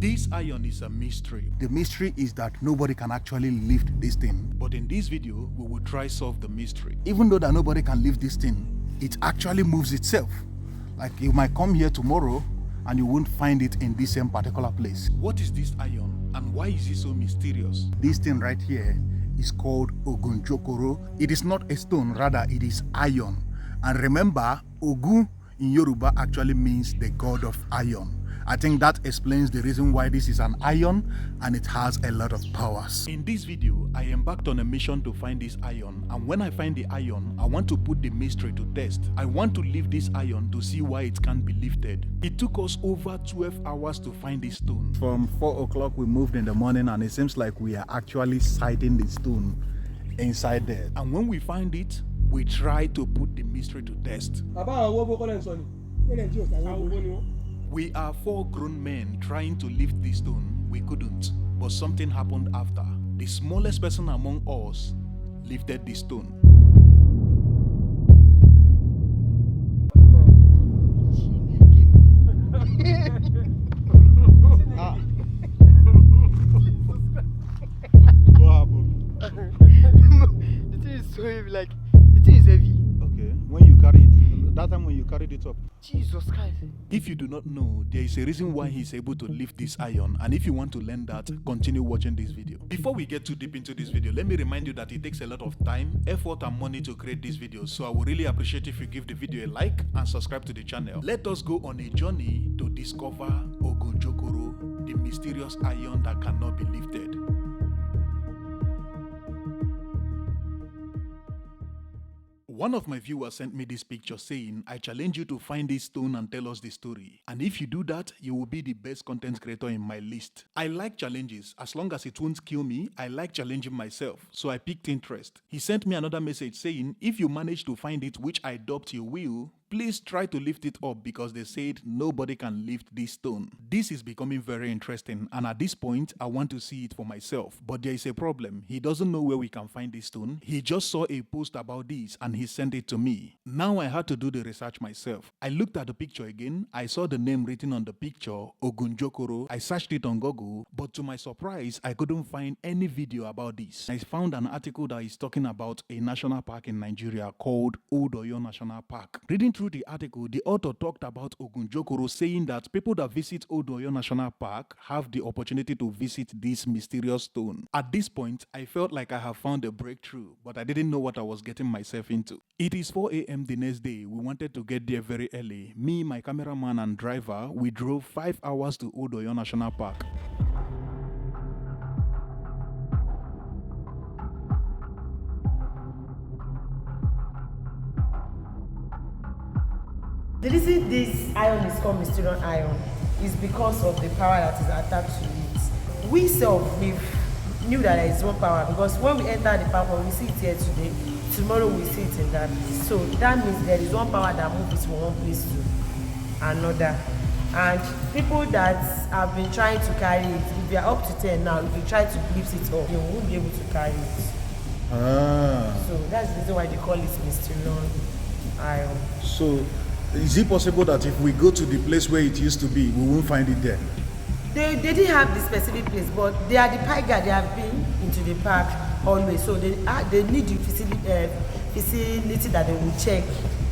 This iron is a mystery. The mystery is that nobody can actually lift this thing. But in this video, we will try solve the mystery. Even though that nobody can lift this thing, it actually moves itself. Like you might come here tomorrow and you won't find it in this same particular place. What is this iron and why is it so mysterious? This thing right here is called Ogun Jokoro. It is not a stone, rather it is iron. And remember, Ogun in Yoruba actually means the god of iron. I think that explains the reason why this is an iron and it has a lot of powers. In this video, I embarked on a mission to find this iron, and when I find the iron, I want to put the mystery to test. I want to lift this iron to see why it can't be lifted. It took us over 12 hours to find this stone. From 4 o'clock we moved in the morning and it seems like we are actually sighting the stone inside there. And when we find it, we try to put the mystery to test. We are 4 grown men trying to lift the stone. We couldn't, but something happened after. The smallest person among us lifted the stone. What happened? The thing is so heavy, like the thing is heavy. Okay, when you carry it, that time when you carried it up. Jesus Christ. If you do not know, there is a reason why he's able to lift this iron, and if you want to learn that, continue watching this video. Before we get too deep into this video, let me remind you that it takes a lot of time, effort and money to create this video, so I would really appreciate if you give the video a like and subscribe to the channel. Let us go on a journey to discover Ogun Jokoro, the mysterious iron that cannot be lifted. One of my viewers sent me this picture saying, I challenge you to find this stone and tell us the story. And if you do that, you will be the best content creator in my list. I like challenges. As long as it won't kill me, I like challenging myself. So I picked interest. He sent me another message saying, if you manage to find it, which I doubt you will, please try to lift it up because they said nobody can lift this stone. This is becoming very interesting, and at this point, I want to see it for myself. But there is a problem. He doesn't know where we can find this stone. He just saw a post about this and he sent it to me. Now I had to do the research myself. I looked at the picture again. I saw the name written on the picture, Ogun Jokoro. I searched it on Google, but to my surprise, I couldn't find any video about this. I found an article that is talking about a national park in Nigeria called Odoyo National Park. Reading through the article, the author talked about Ogun Jokoro, saying that people that visit Odoyo National Park have the opportunity to visit this mysterious stone. At this point, I felt like I have found a breakthrough, but I didn't know what I was getting myself into. It is 4 a.m. the next day. We wanted to get there very early. Me, my cameraman and driver, we drove 5 hours to Odoyo National Park. The reason this iron is called mysterious iron is because of the power that is attached to it. We knew that there is one power because when we enter the power, we see it here today, tomorrow we see it in that place. So that means there is one power that moves from one place to another. And people that have been trying to carry it, if you are up to 10 now, if you try to lift it up, you won't be able to carry it. So that's the reason why they call it mysterious iron. So is it possible that if we go to the place where it used to be, we won't find it there? They didn't have the specific place, but they are the park guard. They have been into the park always, so they need the facility that they will check.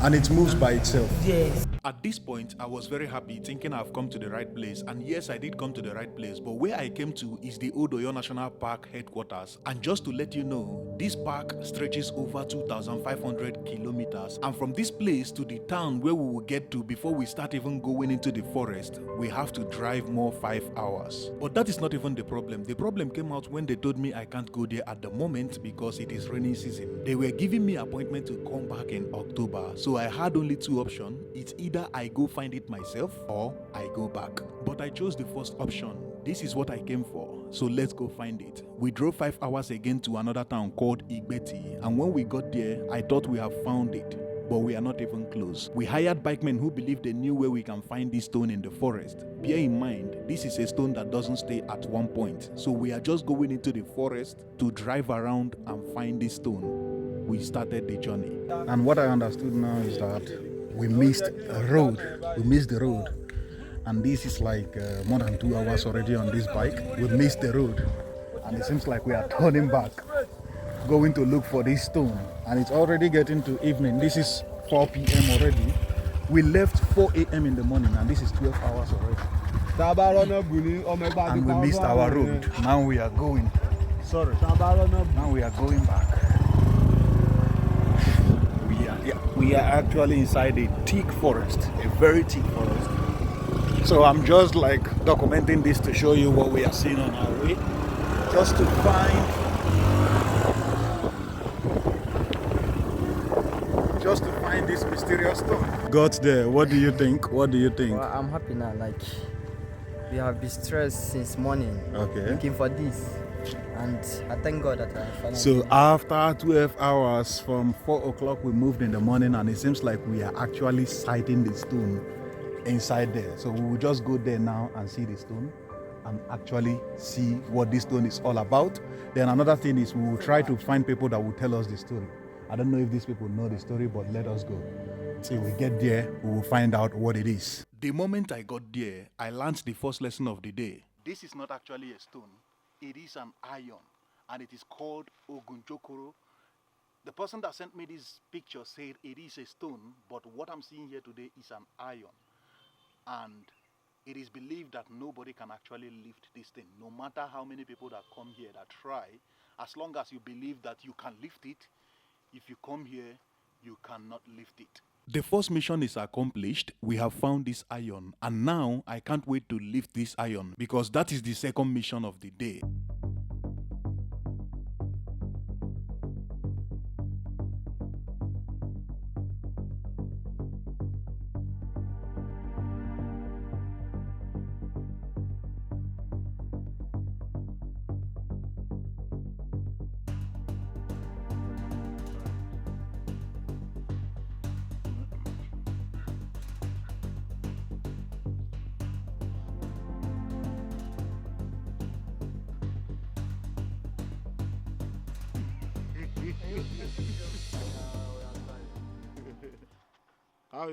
And it moves by itself? Yes. At this point, I was very happy, thinking I've come to the right place. And yes, I did come to the right place, but where I came to is the Odoyo National Park headquarters. And just to let you know, this park stretches over 2,500 kilometers. And from this place to the town where we will get to before we start even going into the forest, we have to drive more 5 hours. But that is not even the problem. The problem came out when they told me I can't go there at the moment because it is rainy season. They were giving me an appointment to come back in October. So I had only 2 options. It's either I go find it myself or I go back. But I chose the first option. This is what I came for, so let's go find it. We drove 5 hours again to another town called Igbeti, and when we got there, I thought we have found it. But we are not even close. We hired bikemen who believe they knew where we can find this stone in the forest. Bear in mind, this is a stone that doesn't stay at one point. So we are just going into the forest to drive around and find this stone. We started the journey. And what I understood now is that we missed a road. We missed the road. and this is like more than 2 hours already on this bike. We missed the road, and it seems like we are turning back, going to look for this stone, and it's already getting to evening. This is 4 p.m. already. We left 4 a.m. in the morning, and this is 12 hours already. And we missed our road. Now we are going. Sorry. Now we are going back. We are actually inside a thick forest, a very thick forest. So I'm just like documenting this to show you what we are seeing on our way, just to find this mysterious stone. Got there. What do you think? What do you think? Well, I'm happy now. Like, we have been stressed since morning. Okay. Looking for this. And I thank God that I finally. So after 12 hours from 4 o'clock, we moved in the morning, and it seems like we are actually sighting the stone inside there. So we will just go there now and see the stone and actually see what this stone is all about. Then another thing is we will try to find people that will tell us the story. I don't know if these people know the story, but let us go. Till we get there, we will find out what it is. The moment I got there, I learned the first lesson of the day. This is not actually a stone. It is an iron, and it is called Ogun Jokoro. The person that sent me this picture said it is a stone, but what I'm seeing here today is an iron. And it is believed that nobody can actually lift this thing. No matter how many people that come here that try, as long as you believe that you can lift it, if you come here, you cannot lift it. The first mission is accomplished. We have found this iron, and now I can't wait to lift this iron because that is the second mission of the day.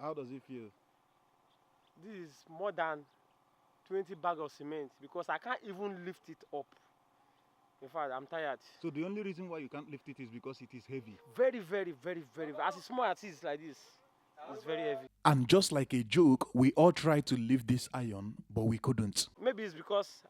How does it feel? This is more than 20 bags of cement because I can't even lift it up. In fact, I'm tired. So the only reason why you can't lift it is because it is heavy. Very, very, very, very. As small as it is like this, it's very heavy. And just like a joke, we all tried to lift this iron, but we couldn't. Maybe it's because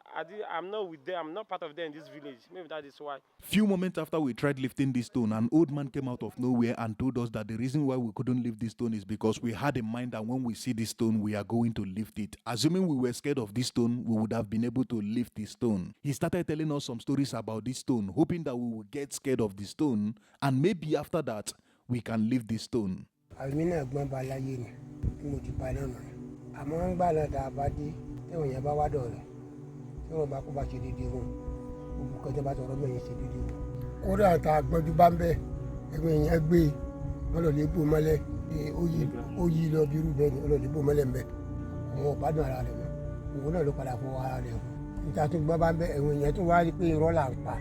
I'm not with them. I'm not part of them in this village. Maybe that is why. Few moments after we tried lifting this stone, an old man came out of nowhere and told us that the reason why we couldn't lift this stone is because we had in mind that when we see this stone, we are going to lift it. Assuming we were scared of this stone, we would have been able to lift this stone. He started telling us some stories about this stone, hoping that we would get scared of the stone, and maybe after that, we can lift this stone. àmì náà gbọ́n ba láyé ni tí mo ti pa náà nù àmọ́ ń gbà náà tá a bá dé tẹ́wọ̀n yẹn bá wá dọ̀rẹ́ tí wọ́n bá kó bá ṣe déédéé wọn gbogbo kan tó bá tọrọ bẹ́ẹ̀ yẹn ṣe déédéé wọn. kódà tá a gbọ́njú bá ń bẹ́ ẹgbẹ́ yẹn gbé wọn lọ lè bò mọ́lẹ̀ ó yí lọ bí irú bẹ́ẹ̀ ni ó lọ lè bò mọ́lẹ̀ ń bẹ́ àwọn ọ̀bá dùn ara rẹ̀ mọ́ òun náà ló padà fọ ara rẹ̀ hàn níta tó gbọ́ bá ń bẹ́ ẹ̀wọ̀n yẹn tó wá rí pé irọ́ là ń pa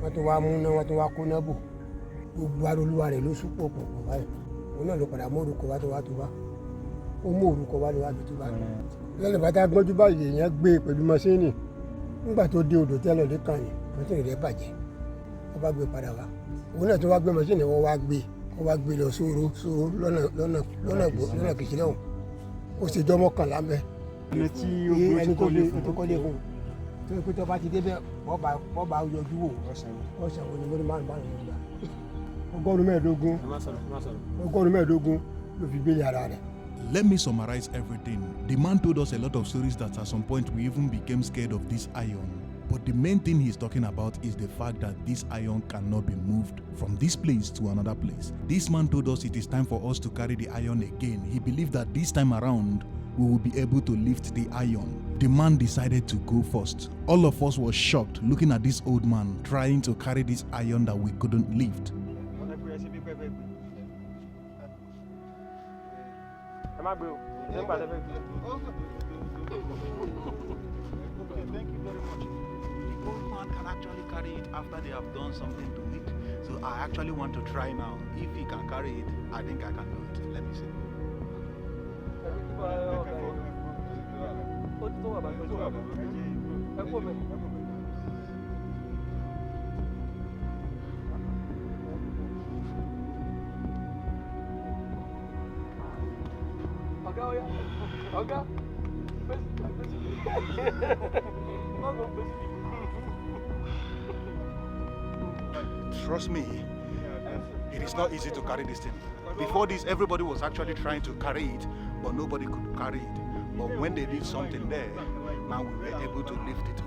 wọ́n tó wá mú náà wọ́n tó wá kó náà bò gbogbo arólúwa rẹ̀ ló súpọ̀ pọ̀ báyìí òun náà ló padà mú orúkọ wá tó wá ó mú orúkọ wá lọ́wọ́ àbí tó bá lẹ́nu bàtà gbọ́njú báyìí èèyàn gbé pẹ̀lú mọ́ṣíìnì nígbà tó dé odò tẹ́lọ̀ lé kàn yìí mọ́ṣíìnì rẹ̀ bàjẹ́ wọ́n bá gbé padà wá òun náà tó wá gbé mọ́ṣíìnì wọ́n wá gbé lọ sóró lọ́nà kìsì náà ó ṣe jọ́ mọ́kànlá mẹ́ ẹni tó kọ́lé fún tó pé tó bá ti débẹ̀ wọ́n bá yọjú wò ọ̀sán òní mọ́ni márùn-ún nígbà ọgọ́rùn-ún mẹ́ẹ̀ẹ́dógún ló fi gbé yàrá rẹ̀. Let me summarize everything. The man told us a lot of stories that at some point we even became scared of this iron. But the main thing he's talking about is the fact that this iron cannot be moved from this place to another place. This man told us it is time for us to carry the iron again. He believed that this time around, we will be able to lift the iron. The man decided to go first. All of us were shocked looking at this old man trying to carry this iron that we couldn't lift. Okay, thank you very much. The old man can actually carry it after they have done something to it. So I actually want to try now. If he can carry it, I think I can do it. Let me see. Trust me, it is not easy to carry this thing. Before this, everybody was actually trying to carry it, but nobody could carry it. But when they did something there, now we were able to lift it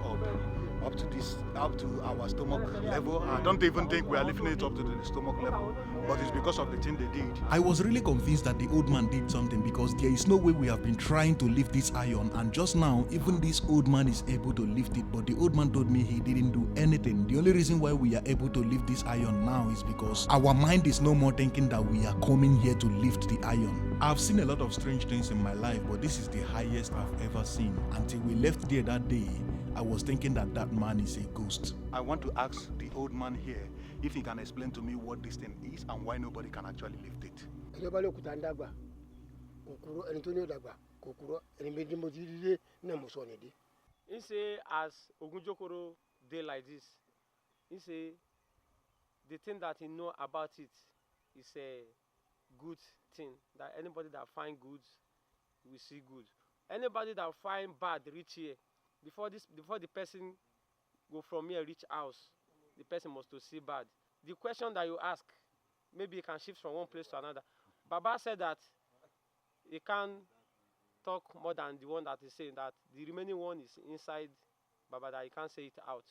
up to our stomach level. I don't even think we are lifting it up to the stomach level, but it's because of the thing they did. I was really convinced that the old man did something because there is no way we have been trying to lift this iron, and just now even this old man is able to lift it, but the old man told me he didn't do anything. The only reason why we are able to lift this iron now is because our mind is no more thinking that we are coming here to lift the iron. I've seen a lot of strange things in my life, but this is the highest I've ever seen. Until we left there that day, I was thinking that that man is a ghost. I want to ask the old man here if he can explain to me what this thing is and why nobody can actually lift it. He say as Ogun Jokoro dey like this, he say the thing that he know about it is a good thing. That anybody that find good will see good. Anybody that find bad reach here, before the person go from here reach house, the person must to see bad. The question that you ask, maybe you can shift from one place to another. Baba said that he can't talk more than the one that is saying, that the remaining one is inside Baba, that he can't say it out.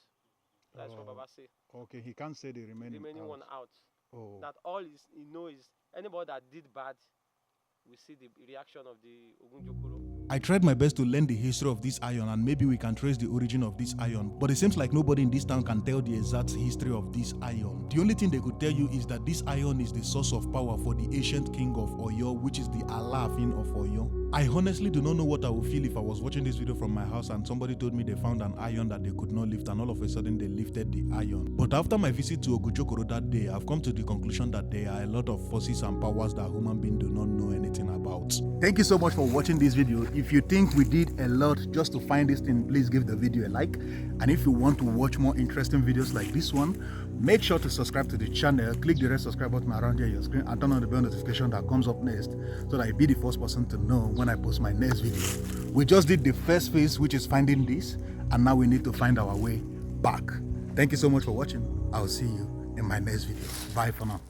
That's what Baba say. Okay, he can't say the remaining One out. Oh. That all he know is anybody that did bad, we see the reaction of the Ogun Jokoro. I tried my best to learn the history of this iron and maybe we can trace the origin of this iron, but it seems like nobody in this town can tell the exact history of this iron. The only thing they could tell you is that this iron is the source of power for the ancient king of Oyo, which is the Alaafin of Oyo. I honestly do not know what I would feel if I was watching this video from my house and somebody told me they found an iron that they could not lift and all of a sudden they lifted the iron. But after my visit to Ogun Jokoro that day, I've come to the conclusion that there are a lot of forces and powers that human beings do not know anything about. Thank you so much for watching this video. If you think we did a lot just to find this thing, please give the video a like. And if you want to watch more interesting videos like this one, make sure to subscribe to the channel, click the red subscribe button around your screen and turn on the bell notification that comes up next so that you'll be the first person to know when I post my next video. We just did the first phase, which is finding this, and now we need to find our way back. Thank you so much for watching. I'll see you in my next video. Bye for now.